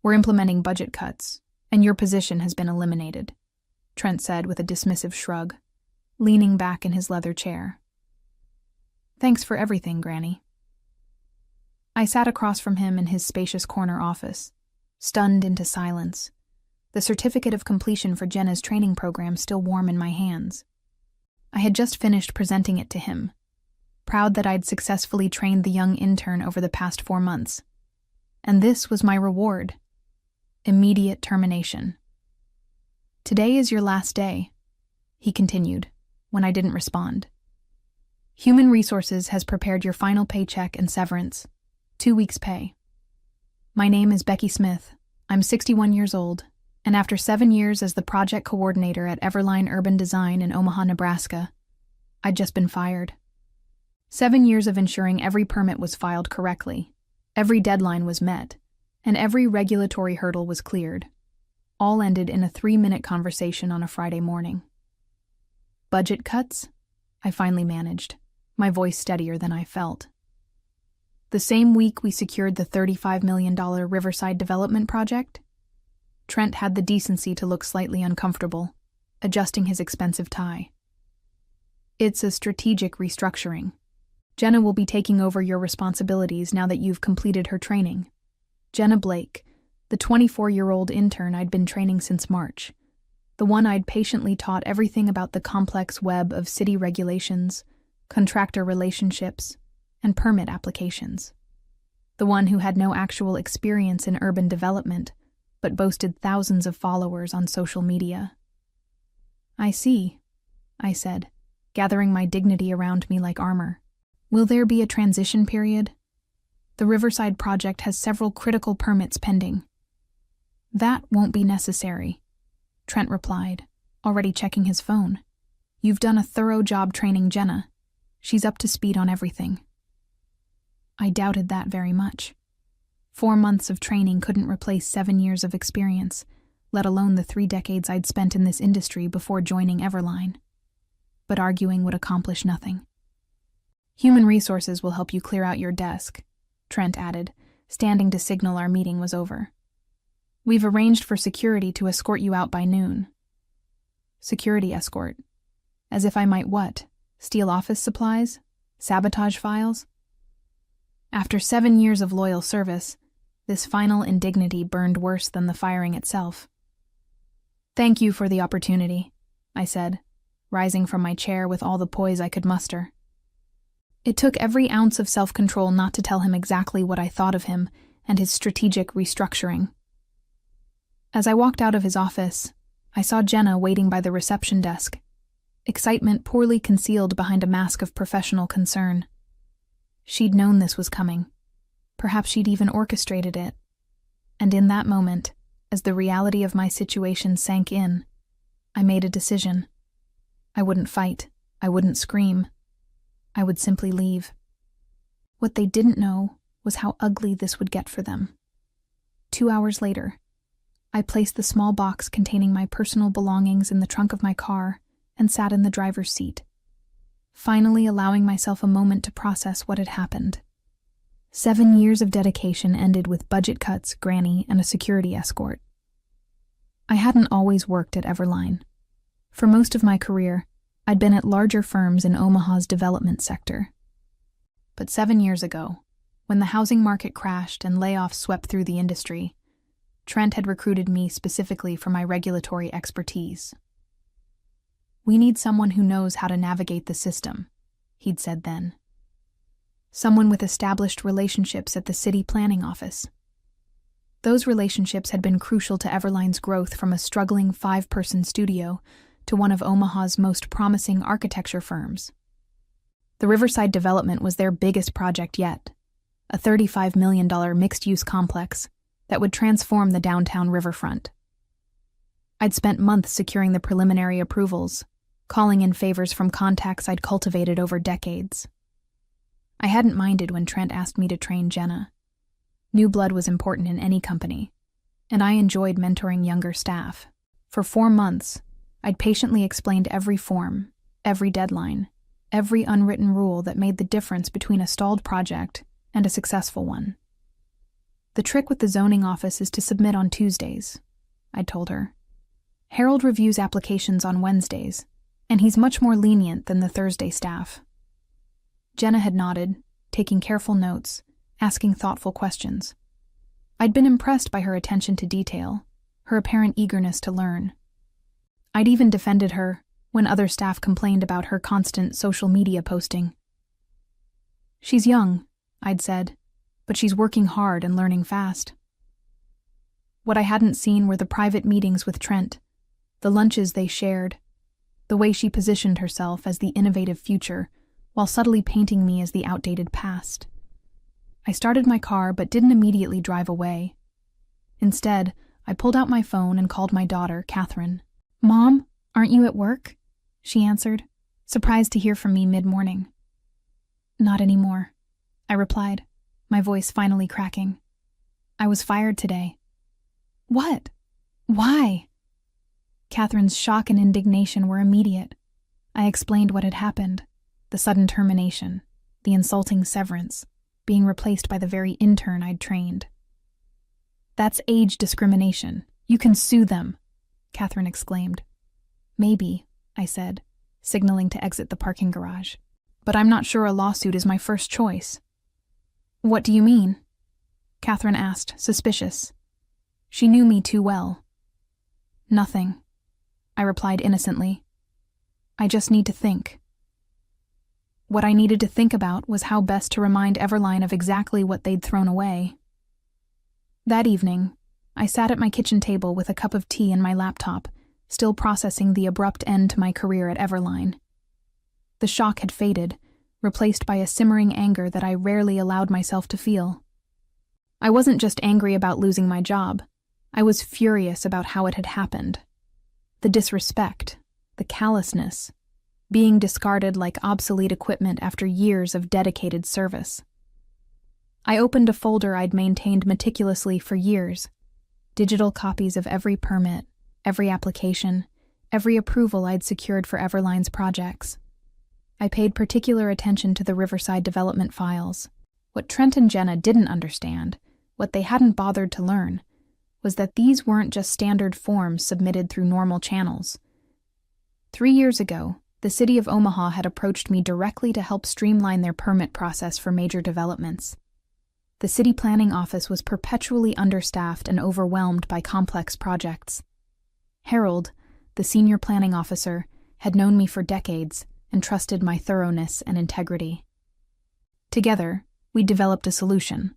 We're implementing budget cuts, and your position has been eliminated, Trent said with a dismissive shrug, leaning back in his leather chair. Thanks for everything, Granny. I sat across from him in his spacious corner office, stunned into silence, the certificate of completion for Jenna's training program still warm in my hands. I had just finished presenting it to him, proud that I'd successfully trained the young intern over the past 4 months. And this was my reward: immediate termination. Today is your last day, he continued, when I didn't respond. Human Resources has prepared your final paycheck and severance, 2 weeks' pay. My name is Becky Smith. I'm 61 years old, and after 7 years as the project coordinator at Everline Urban Design in Omaha, Nebraska, I'd just been fired. 7 years of ensuring every permit was filed correctly, every deadline was met, and every regulatory hurdle was cleared. All ended in a 3-minute conversation on a Friday morning. Budget cuts? I finally managed, my voice steadier than I felt. The same week we secured the $35 million Riverside development project, Trent had the decency to look slightly uncomfortable, adjusting his expensive tie. It's a strategic restructuring. Jenna will be taking over your responsibilities now that you've completed her training. Jenna Blake, the 24-year-old intern I'd been training since March, the one I'd patiently taught everything about the complex web of city regulations, contractor relationships, and permit applications. The one who had no actual experience in urban development, but boasted thousands of followers on social media. I see, I said, gathering my dignity around me like armor. Will there be a transition period? The Riverside project has several critical permits pending. That won't be necessary, Trent replied, already checking his phone. You've done a thorough job training Jenna. She's up to speed on everything. I doubted that very much. 4 months of training couldn't replace 7 years of experience, let alone the 3 decades I'd spent in this industry before joining Everline. But arguing would accomplish nothing. Human Resources will help you clear out your desk, Trent added, standing to signal our meeting was over. We've arranged for security to escort you out by noon. Security escort? As if I might what? Steal office supplies? Sabotage files? After 7 years of loyal service, this final indignity burned worse than the firing itself. Thank you for the opportunity, I said, rising from my chair with all the poise I could muster. It took every ounce of self-control not to tell him exactly what I thought of him and his strategic restructuring. As I walked out of his office, I saw Jenna waiting by the reception desk, excitement poorly concealed behind a mask of professional concern. She'd known this was coming. Perhaps she'd even orchestrated it. And in that moment, as the reality of my situation sank in, I made a decision. I wouldn't fight. I wouldn't scream. I would simply leave. What they didn't know was how ugly this would get for them. 2 hours later, I placed the small box containing my personal belongings in the trunk of my car and sat in the driver's seat, finally allowing myself a moment to process what had happened. 7 years of dedication ended with budget cuts, Granny, and a security escort. I hadn't always worked at Everline. For most of my career, I'd been at larger firms in Omaha's development sector. But 7 years ago, when the housing market crashed and layoffs swept through the industry, Trent had recruited me specifically for my regulatory expertise. We need someone who knows how to navigate the system, he'd said then. Someone with established relationships at the city planning office. Those relationships had been crucial to Everline's growth from a struggling 5-person studio to one of Omaha's most promising architecture firms. The Riverside development was their biggest project yet, a $35 million mixed-use complex that would transform the downtown riverfront. I'd spent months securing the preliminary approvals, calling in favors from contacts I'd cultivated over decades. I hadn't minded when Trent asked me to train Jenna. New blood was important in any company, and I enjoyed mentoring younger staff. For 4 months, I'd patiently explained every form, every deadline, every unwritten rule that made the difference between a stalled project and a successful one. The trick with the zoning office is to submit on Tuesdays, I'd told her. Harold reviews applications on Wednesdays, and he's much more lenient than the Thursday staff. Jenna had nodded, taking careful notes, asking thoughtful questions. I'd been impressed by her attention to detail, her apparent eagerness to learn. I'd even defended her when other staff complained about her constant social media posting. She's young, I'd said, but she's working hard and learning fast. What I hadn't seen were the private meetings with Trent, the lunches they shared, the way she positioned herself as the innovative future while subtly painting me as the outdated past. I started my car but didn't immediately drive away. Instead, I pulled out my phone and called my daughter, Catherine. "Mom, aren't you at work?" she answered, surprised to hear from me mid-morning. "Not anymore," I replied, my voice finally cracking. "I was fired today." "What? Why?" Catherine's shock and indignation were immediate. I explained what had happened, the sudden termination, the insulting severance, being replaced by the very intern I'd trained. "That's age discrimination. You can sue them," Catherine exclaimed. "Maybe," I said, signaling to exit the parking garage. "But I'm not sure a lawsuit is my first choice." "What do you mean?" Catherine asked, suspicious. She knew me too well. "Nothing," I replied innocently. "I just need to think." What I needed to think about was how best to remind Everline of exactly what they'd thrown away. That evening, I sat at my kitchen table with a cup of tea and my laptop, still processing the abrupt end to my career at Everline. The shock had faded, replaced by a simmering anger that I rarely allowed myself to feel. I wasn't just angry about losing my job. I was furious about how it had happened. The disrespect, the callousness, being discarded like obsolete equipment after years of dedicated service. I opened a folder I'd maintained meticulously for years, digital copies of every permit, every application, every approval I'd secured for Everline's projects. I paid particular attention to the Riverside development files. What Trent and Jenna didn't understand, what they hadn't bothered to learn, was that these weren't just standard forms submitted through normal channels. 3 years ago, the city of Omaha had approached me directly to help streamline their permit process for major developments. The city planning office was perpetually understaffed and overwhelmed by complex projects. Harold, the senior planning officer, had known me for decades and trusted my thoroughness and integrity. Together, we developed a solution.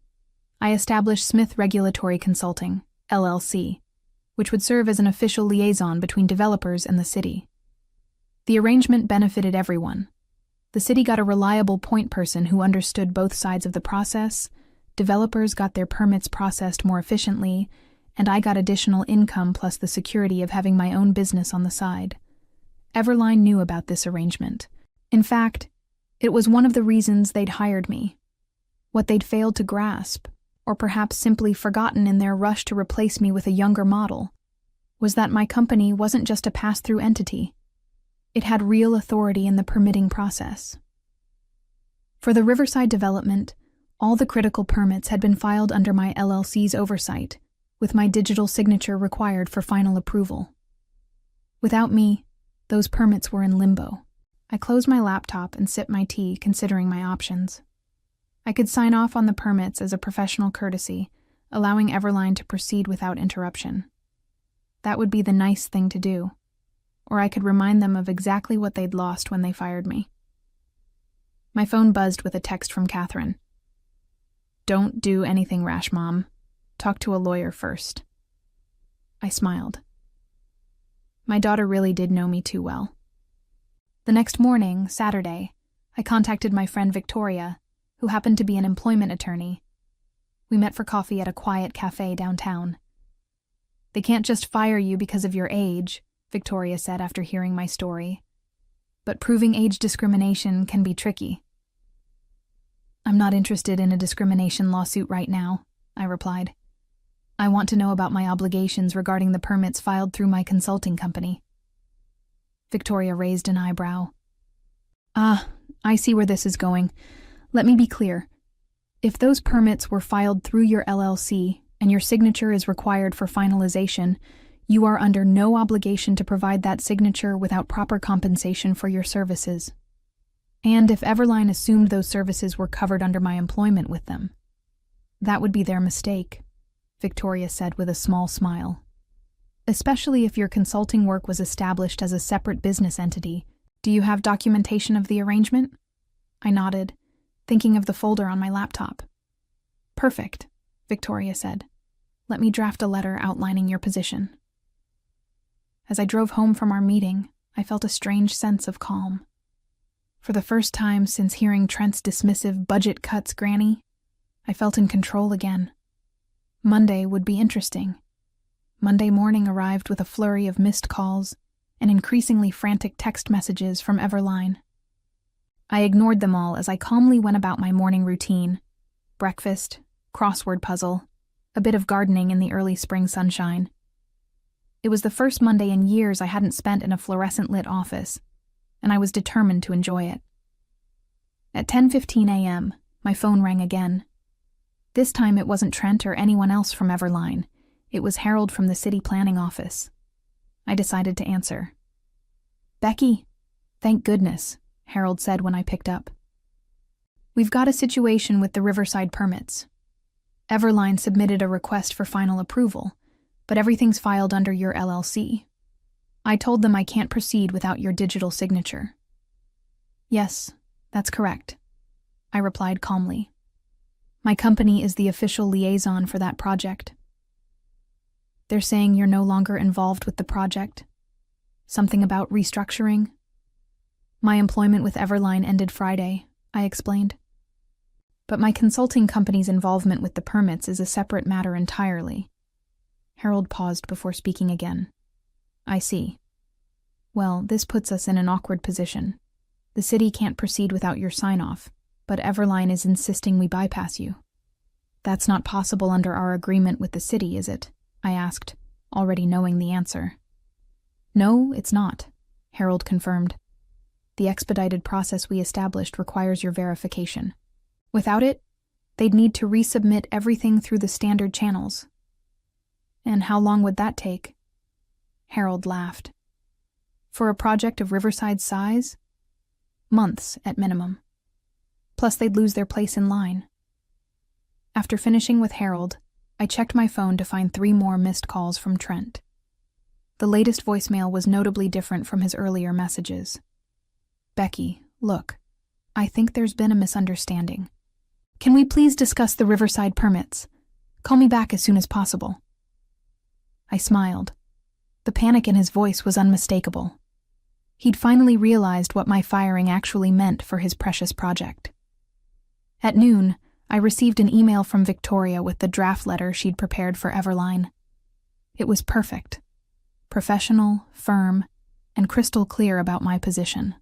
I established Smith Regulatory Consulting, LLC, which would serve as an official liaison between developers and the city. The arrangement benefited everyone. The city got a reliable point person who understood both sides of the process, developers got their permits processed more efficiently, and I got additional income plus the security of having my own business on the side. Everline knew about this arrangement. In fact, it was one of the reasons they'd hired me. What they'd failed to grasp, or perhaps simply forgotten in their rush to replace me with a younger model, was that my company wasn't just a pass-through entity. It had real authority in the permitting process. For the Riverside development, all the critical permits had been filed under my LLC's oversight, with my digital signature required for final approval. Without me, those permits were in limbo. I closed my laptop and sipped my tea, considering my options. I could sign off on the permits as a professional courtesy, allowing Everline to proceed without interruption. That would be the nice thing to do. Or I could remind them of exactly what they'd lost when they fired me. My phone buzzed with a text from Catherine. "Don't do anything rash, Mom. Talk to a lawyer first." I smiled. My daughter really did know me too well. The next morning, Saturday, I contacted my friend Victoria, who happened to be an employment attorney. We met for coffee at a quiet cafe downtown. "They can't just fire you because of your age," Victoria said after hearing my story. "But proving age discrimination can be tricky." "I'm not interested in a discrimination lawsuit right now," I replied. "I want to know about my obligations regarding the permits filed through my consulting company." Victoria raised an eyebrow. "I see where this is going. Let me be clear. If those permits were filed through your LLC and your signature is required for finalization, you are under no obligation to provide that signature without proper compensation for your services. And if Everline assumed those services were covered under my employment with them, that would be their mistake, Victoria said with a small smile. Especially if your consulting work was established as a separate business entity. Do you have documentation of the arrangement? I nodded, thinking of the folder on my laptop. Perfect, Victoria said. Let me draft a letter outlining your position. As I drove home from our meeting, I felt a strange sense of calm. For the first time since hearing Trent's dismissive budget cuts, Granny, I felt in control again. Monday would be interesting. Monday morning arrived with a flurry of missed calls and increasingly frantic text messages from Everline. I ignored them all as I calmly went about my morning routine: breakfast, crossword puzzle, a bit of gardening in the early spring sunshine. It was the first Monday in years I hadn't spent in a fluorescent-lit office, and I was determined to enjoy it. At 10:15 a.m., my phone rang again. This time it wasn't Trent or anyone else from Everline. It was Harold from the city planning office. I decided to answer. "Becky?" "Thank goodness," Harold said when I picked up. "We've got a situation with the Riverside permits. Everline submitted a request for final approval, but everything's filed under your LLC. I told them I can't proceed without your digital signature." "Yes, that's correct," I replied calmly. "My company is the official liaison for that project." "They're saying you're no longer involved with the project? Something about restructuring?" "My employment with Everline ended Friday," I explained. "But my consulting company's involvement with the permits is a separate matter entirely." Harold paused before speaking again. "I see. Well, this puts us in an awkward position. The city can't proceed without your sign-off, but Everline is insisting we bypass you." "That's not possible under our agreement with the city, is it?" I asked, already knowing the answer. "No, it's not," Harold confirmed. "The expedited process we established requires your verification. Without it, they'd need to resubmit everything through the standard channels." "And how long would that take?" Harold laughed. "For a project of Riverside's size? Months at minimum. Plus they'd lose their place in line." After finishing with Harold, I checked my phone to find 3 more missed calls from Trent. The latest voicemail was notably different from his earlier messages. "Becky, look, I think there's been a misunderstanding. Can we please discuss the Riverside permits? Call me back as soon as possible." I smiled. The panic in his voice was unmistakable. He'd finally realized what my firing actually meant for his precious project. At noon, I received an email from Victoria with the draft letter she'd prepared for Everline. It was perfect. Professional, firm, and crystal clear about my position.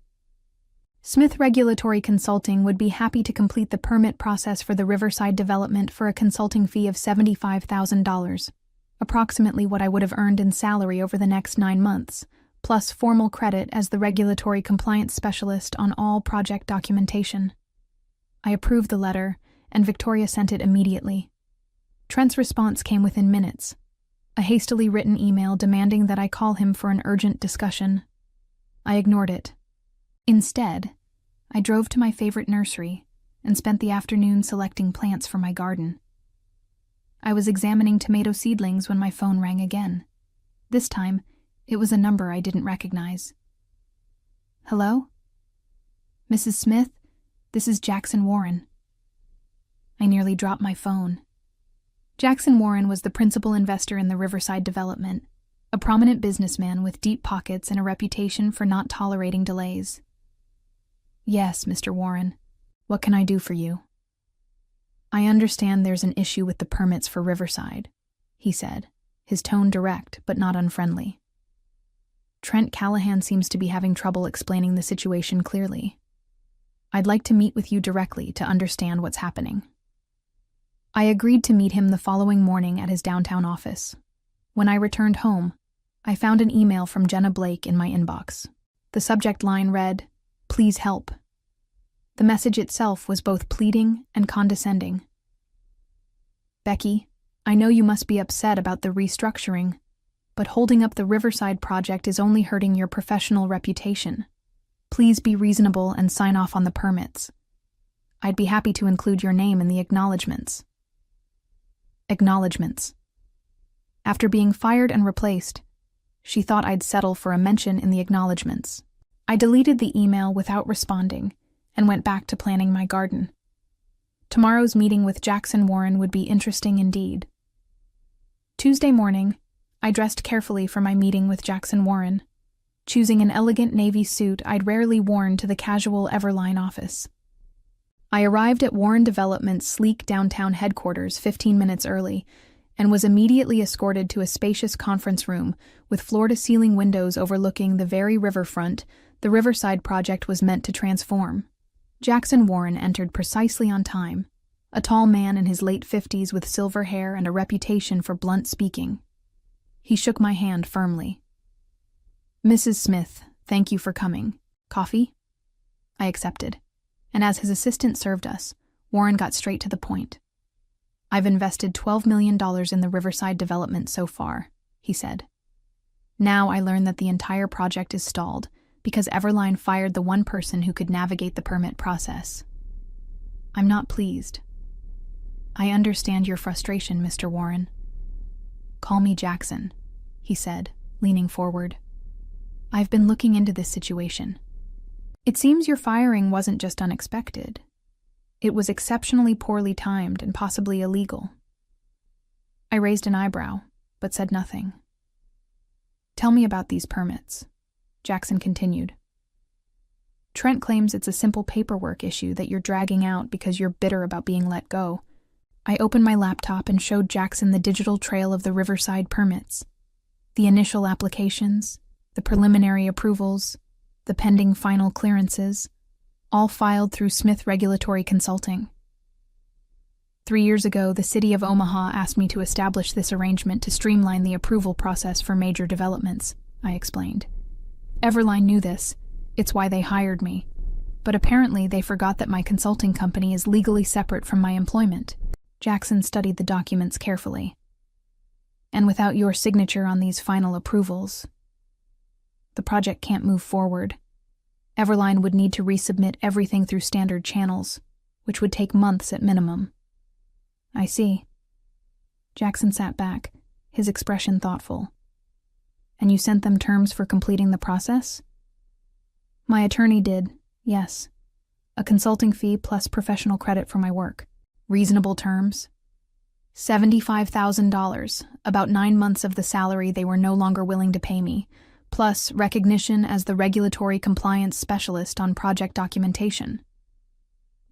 Smith Regulatory Consulting would be happy to complete the permit process for the Riverside development for a consulting fee of $75,000, approximately what I would have earned in salary over the next 9 months, plus formal credit as the regulatory compliance specialist on all project documentation. I approved the letter, and Victoria sent it immediately. Trent's response came within minutes. A hastily written email demanding that I call him for an urgent discussion. I ignored it. Instead, I drove to my favorite nursery and spent the afternoon selecting plants for my garden. I was examining tomato seedlings when my phone rang again. This time, it was a number I didn't recognize. "Hello? Mrs. Smith, this is Jackson Warren." I nearly dropped my phone. Jackson Warren was the principal investor in the Riverside development, a prominent businessman with deep pockets and a reputation for not tolerating delays. "Yes, Mr. Warren. What can I do for you?" "I understand there's an issue with the permits for Riverside," he said, his tone direct but not unfriendly. "Trent Callahan seems to be having trouble explaining the situation clearly. I'd like to meet with you directly to understand what's happening." I agreed to meet him the following morning at his downtown office. When I returned home, I found an email from Jenna Blake in my inbox. The subject line read, "Please help." The message itself was both pleading and condescending. Becky, I know you must be upset about the restructuring, but holding up the Riverside project is only hurting your professional reputation. Please be reasonable and sign off on the permits. I'd be happy to include your name in the acknowledgments. Acknowledgments. After being fired and replaced, she thought I'd settle for a mention in the acknowledgments. I deleted the email without responding and went back to planning my garden. Tomorrow's meeting with Jackson Warren would be interesting indeed. Tuesday morning, I dressed carefully for my meeting with Jackson Warren, choosing an elegant navy suit I'd rarely worn to the casual Everline office. I arrived at Warren Development's sleek downtown headquarters 15 minutes early and was immediately escorted to a spacious conference room with floor-to-ceiling windows overlooking the very riverfront the Riverside project was meant to transform. Jackson Warren entered precisely on time, a tall man in his late 50s with silver hair and a reputation for blunt speaking. He shook my hand firmly. "Mrs. Smith, thank you for coming. Coffee?" I accepted, and as his assistant served us, Warren got straight to the point. "I've invested $12 million in the Riverside development so far," he said. "Now I learn that the entire project is stalled because Everline fired the one person who could navigate the permit process. I'm not pleased. I understand your frustration, Mr. Warren." "Call me Jackson," he said, leaning forward. "I've been looking into this situation. It seems your firing wasn't just unexpected. It was exceptionally poorly timed and possibly illegal." I raised an eyebrow, but said nothing. "Tell me about these permits," Jackson continued. "Trent claims it's a simple paperwork issue that you're dragging out because you're bitter about being let go." I opened my laptop and showed Jackson the digital trail of the Riverside permits, the initial applications, the preliminary approvals, the pending final clearances, all filed through Smith Regulatory Consulting. 3 years ago, the city of Omaha asked me to establish this arrangement to streamline the approval process for major developments, I explained. Everline knew this. It's why they hired me. But apparently they forgot that my consulting company is legally separate from my employment. Jackson studied the documents carefully. "And without your signature on these final approvals, the project can't move forward. Everline would need to resubmit everything through standard channels, which would take months at minimum." "I see." Jackson sat back, his expression thoughtful. "And you sent them terms for completing the process?" "My attorney did, yes. A consulting fee plus professional credit for my work. Reasonable terms. $75,000, about 9 months of the salary they were no longer willing to pay me, plus recognition as the regulatory compliance specialist on project documentation."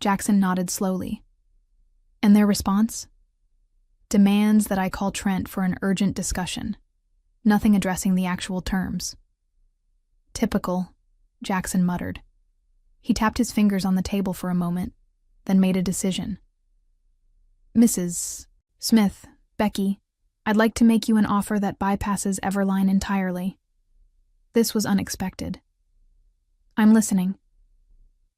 Jackson nodded slowly. "And their response?" "Demands that I call Trent for an urgent discussion. Nothing addressing the actual terms." "Typical," Jackson muttered. He tapped his fingers on the table for a moment, then made a decision. "Mrs. Smith, Becky, I'd like to make you an offer that bypasses Everline entirely. This was unexpected." "I'm listening."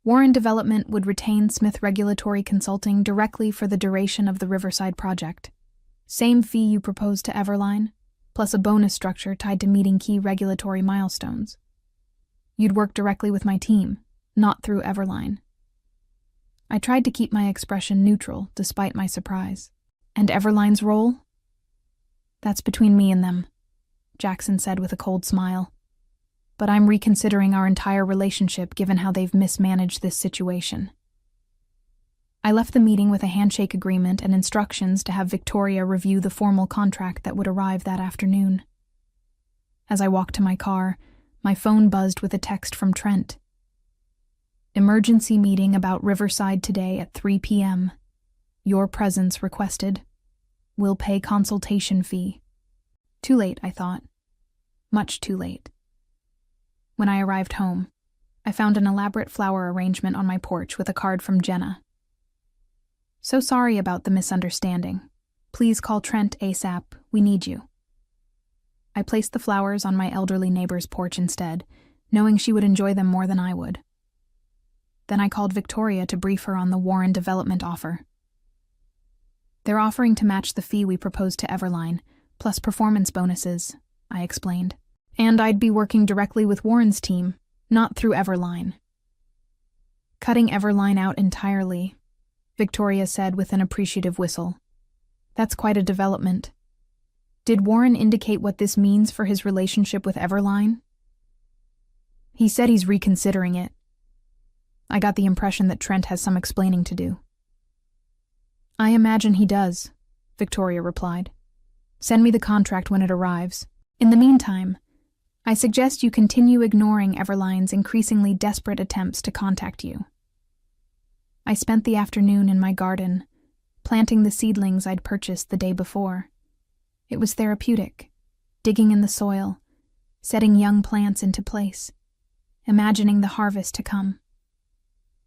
"Warren Development would retain Smith Regulatory Consulting directly for the duration of the Riverside project. Same fee you proposed to Everline, plus a bonus structure tied to meeting key regulatory milestones. You'd work directly with my team, not through Everline." I tried to keep my expression neutral despite my surprise. "And Everline's role?" "That's between me and them," Jackson said with a cold smile. "But I'm reconsidering our entire relationship given how they've mismanaged this situation." I left the meeting with a handshake agreement and instructions to have Victoria review the formal contract that would arrive that afternoon. As I walked to my car, my phone buzzed with a text from Trent. "Emergency meeting about Riverside today at 3 p.m. Your presence requested. Will pay consultation fee." Too late, I thought. Much too late. When I arrived home, I found an elaborate flower arrangement on my porch with a card from Jenna. "So sorry about the misunderstanding. Please call Trent ASAP. We need you." I placed the flowers on my elderly neighbor's porch instead, knowing she would enjoy them more than I would. Then I called Victoria to brief her on the Warren Development offer. They're offering to match the fee we proposed to Everline, plus performance bonuses, I explained. And I'd be working directly with Warren's team, not through Everline. Cutting Everline out entirely, Victoria said with an appreciative whistle. That's quite a development. Did Warren indicate what this means for his relationship with Everline? He said he's reconsidering it. I got the impression that Trent has some explaining to do. I imagine he does, Victoria replied. Send me the contract when it arrives. In the meantime, I suggest you continue ignoring Everline's increasingly desperate attempts to contact you. I spent the afternoon in my garden, planting the seedlings I'd purchased the day before. It was therapeutic, digging in the soil, setting young plants into place, imagining the harvest to come.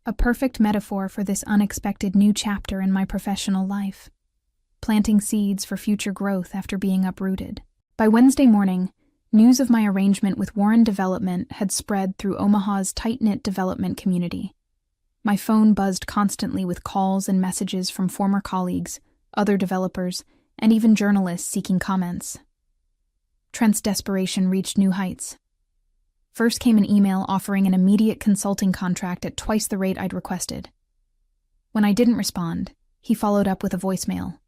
A perfect metaphor for this unexpected new chapter in my professional life, planting seeds for future growth after being uprooted. By Wednesday morning, news of my arrangement with Warren Development had spread through Omaha's tight-knit development community. My phone buzzed constantly with calls and messages from former colleagues, other developers, and even journalists seeking comments. Trent's desperation reached new heights. First came an email offering an immediate consulting contract at twice the rate I'd requested. When I didn't respond, he followed up with a voicemail.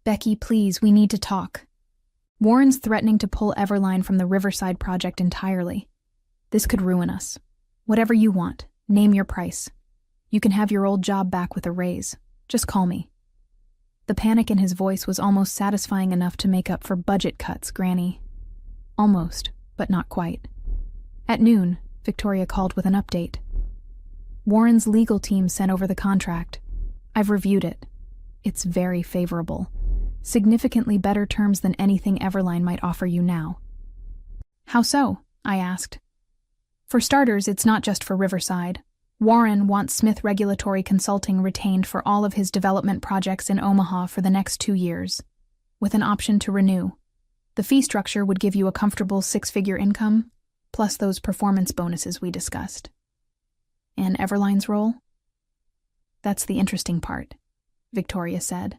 Becky, please, we need to talk. Warren's threatening to pull Everline from the Riverside project entirely. This could ruin us. Whatever you want, name your price. You can have your old job back with a raise. Just call me. The panic in his voice was almost satisfying enough to make up for budget cuts, Granny. Almost, but not quite. At noon, Victoria called with an update. Warren's legal team sent over the contract. I've reviewed it. It's very favorable. Significantly better terms than anything Everline might offer you now. How so? I asked. For starters, it's not just for Riverside. Warren wants Smith Regulatory Consulting retained for all of his development projects in Omaha for the next 2 years, with an option to renew. The fee structure would give you a comfortable 6-figure income, plus those performance bonuses we discussed. And Everline's role? That's the interesting part, Victoria said,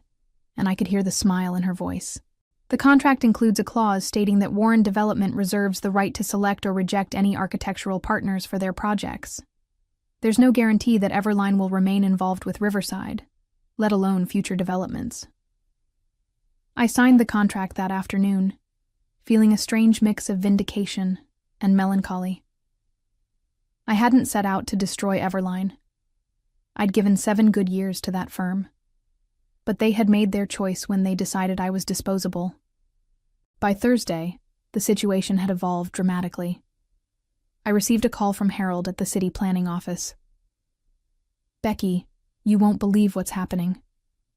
and I could hear the smile in her voice. The contract includes a clause stating that Warren Development reserves the right to select or reject any architectural partners for their projects. There's no guarantee that Everline will remain involved with Riverside, let alone future developments. I signed the contract that afternoon, feeling a strange mix of vindication and melancholy. I hadn't set out to destroy Everline. I'd given 7 good years to that firm. But they had made their choice when they decided I was disposable. By Thursday, the situation had evolved dramatically. I received a call from Harold at the city planning office. Becky, you won't believe what's happening.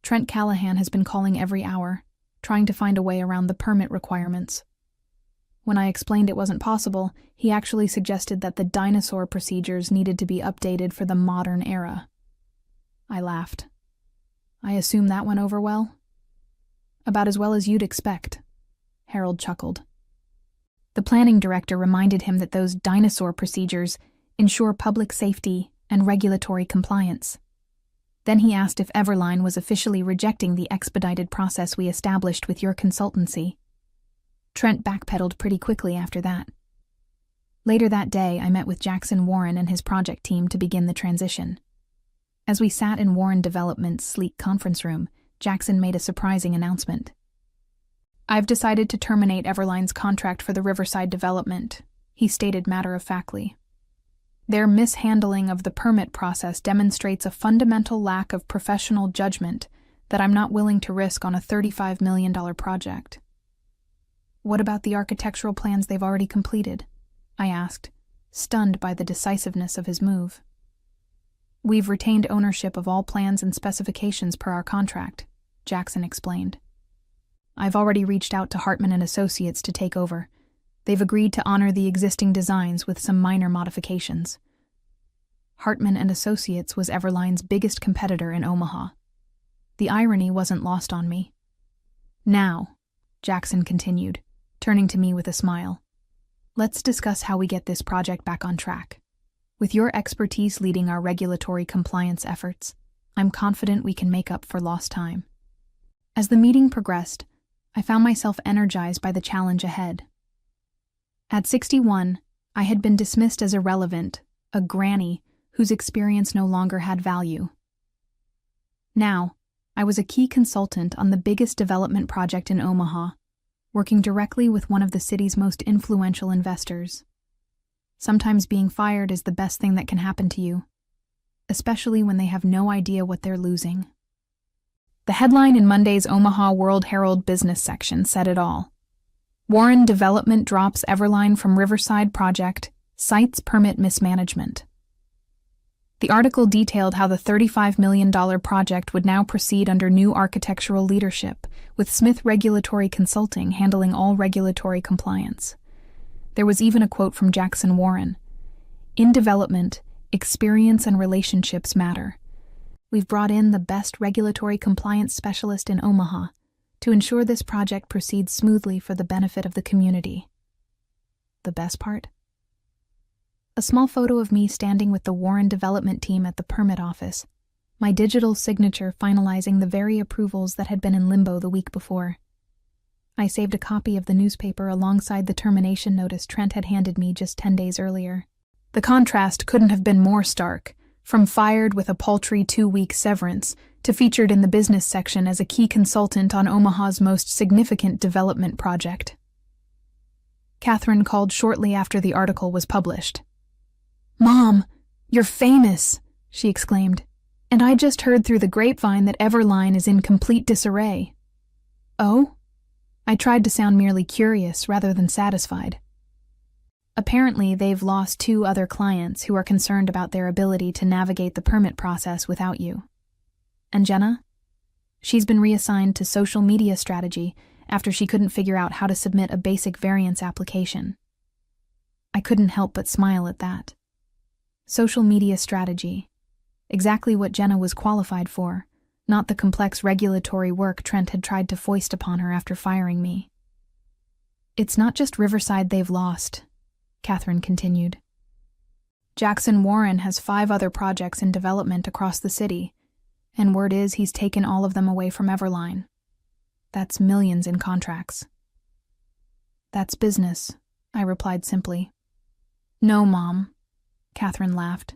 Trent Callahan has been calling every hour, trying to find a way around the permit requirements. When I explained it wasn't possible, he actually suggested that the dinosaur procedures needed to be updated for the modern era. I laughed. I assume that went over well? About as well as you'd expect, Harold chuckled. The planning director reminded him that those dinosaur procedures ensure public safety and regulatory compliance. Then he asked if Everline was officially rejecting the expedited process we established with your consultancy. Trent backpedaled pretty quickly after that. Later that day, I met with Jackson Warren and his project team to begin the transition. As we sat in Warren Development's sleek conference room, Jackson made a surprising announcement. I've decided to terminate Everline's contract for the Riverside development, he stated matter-of-factly. Their mishandling of the permit process demonstrates a fundamental lack of professional judgment that I'm not willing to risk on a $35 million project. What about the architectural plans they've already completed? I asked, stunned by the decisiveness of his move. We've retained ownership of all plans and specifications per our contract, Jackson explained. I've already reached out to Hartman and Associates to take over. They've agreed to honor the existing designs with some minor modifications. Hartman and Associates was Everline's biggest competitor in Omaha. The irony wasn't lost on me. Now, Jackson continued, turning to me with a smile, let's discuss how we get this project back on track. With your expertise leading our regulatory compliance efforts, I'm confident we can make up for lost time. As the meeting progressed, I found myself energized by the challenge ahead. At 61, I had been dismissed as irrelevant, a granny whose experience no longer had value. Now, I was a key consultant on the biggest development project in Omaha, working directly with one of the city's most influential investors. Sometimes being fired is the best thing that can happen to you, especially when they have no idea what they're losing. The headline in Monday's Omaha World Herald business section said it all. Warren Development drops Everline from Riverside project, cites permit mismanagement. The article detailed how the $35 million project would now proceed under new architectural leadership, with Smith Regulatory Consulting handling all regulatory compliance. There was even a quote from Jackson Warren. "In development, experience and relationships matter. We've brought in the best regulatory compliance specialist in Omaha to ensure this project proceeds smoothly for the benefit of the community." The best part? A small photo of me standing with the Warren development team at the permit office, my digital signature finalizing the very approvals that had been in limbo the week before. I saved a copy of the newspaper alongside the termination notice Trent had handed me just 10 days earlier. The contrast couldn't have been more stark, from fired with a paltry 2-week severance to featured in the business section as a key consultant on Omaha's most significant development project. Catherine called shortly after the article was published. "Mom, you're famous," she exclaimed, "and I just heard through the grapevine that Everline is in complete disarray." "Oh?" I tried to sound merely curious rather than satisfied. "Apparently, they've lost 2 other clients who are concerned about their ability to navigate the permit process without you. And Jenna? She's been reassigned to social media strategy after she couldn't figure out how to submit a basic variance application." I couldn't help but smile at that. Social media strategy. Exactly what Jenna was qualified for, not the complex regulatory work Trent had tried to foist upon her after firing me. "It's not just Riverside they've lost," Catherine continued. "Jackson Warren has 5 other projects in development across the city, and word is he's taken all of them away from Everline. That's millions in contracts." "That's business," I replied simply. "No, Mom," Catherine laughed.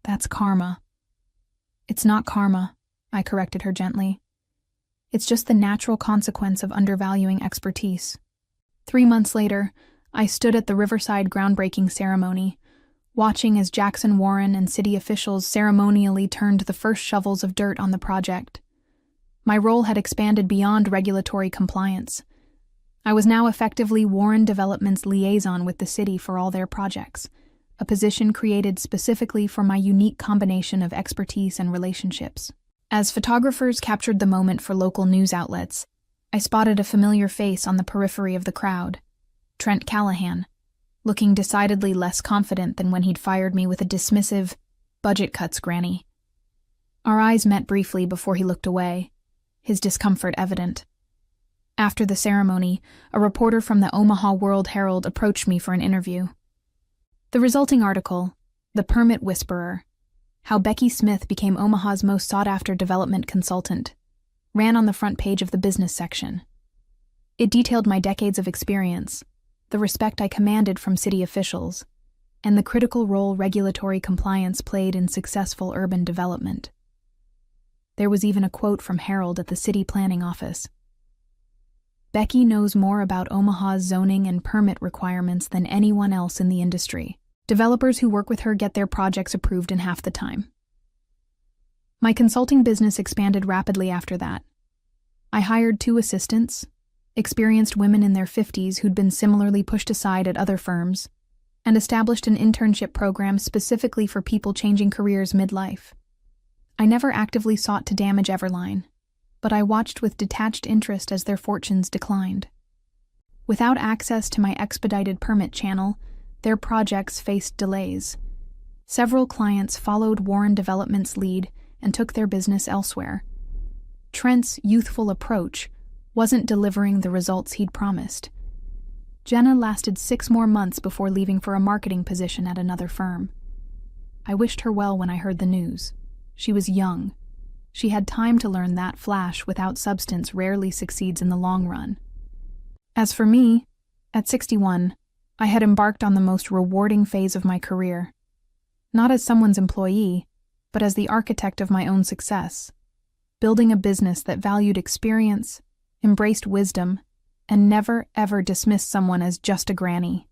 "That's karma." "It's not karma," I corrected her gently. "It's just the natural consequence of undervaluing expertise." 3 months later, I stood at the Riverside groundbreaking ceremony, watching as Jackson Warren and city officials ceremonially turned the first shovels of dirt on the project. My role had expanded beyond regulatory compliance. I was now effectively Warren Development's liaison with the city for all their projects, a position created specifically for my unique combination of expertise and relationships. As photographers captured the moment for local news outlets, I spotted a familiar face on the periphery of the crowd, Trent Callahan, looking decidedly less confident than when he'd fired me with a dismissive, "Budget cuts, Granny." Our eyes met briefly before he looked away, his discomfort evident. After the ceremony, a reporter from the Omaha World Herald approached me for an interview. The resulting article, "The Permit Whisperer: How Becky Smith Became Omaha's Most Sought-After Development Consultant," ran on the front page of the business section. It detailed my decades of experience, the respect I commanded from city officials, and the critical role regulatory compliance played in successful urban development. There was even a quote from Harold at the city planning office. "Becky knows more about Omaha's zoning and permit requirements than anyone else in the industry. Developers who work with her get their projects approved in half the time." My consulting business expanded rapidly after that. I hired 2 assistants, experienced women in their 50s who'd been similarly pushed aside at other firms, and established an internship program specifically for people changing careers midlife. I never actively sought to damage Everline, but I watched with detached interest as their fortunes declined. Without access to my expedited permit channel, their projects faced delays. Several clients followed Warren Development's lead and took their business elsewhere. Trent's youthful approach wasn't delivering the results he'd promised. Jenna lasted 6 more months before leaving for a marketing position at another firm. I wished her well when I heard the news. She was young. She had time to learn that flash without substance rarely succeeds in the long run. As for me, at 61, I had embarked on the most rewarding phase of my career. Not as someone's employee, but as the architect of my own success, building a business that valued experience, embraced wisdom, and never ever dismissed someone as just a granny.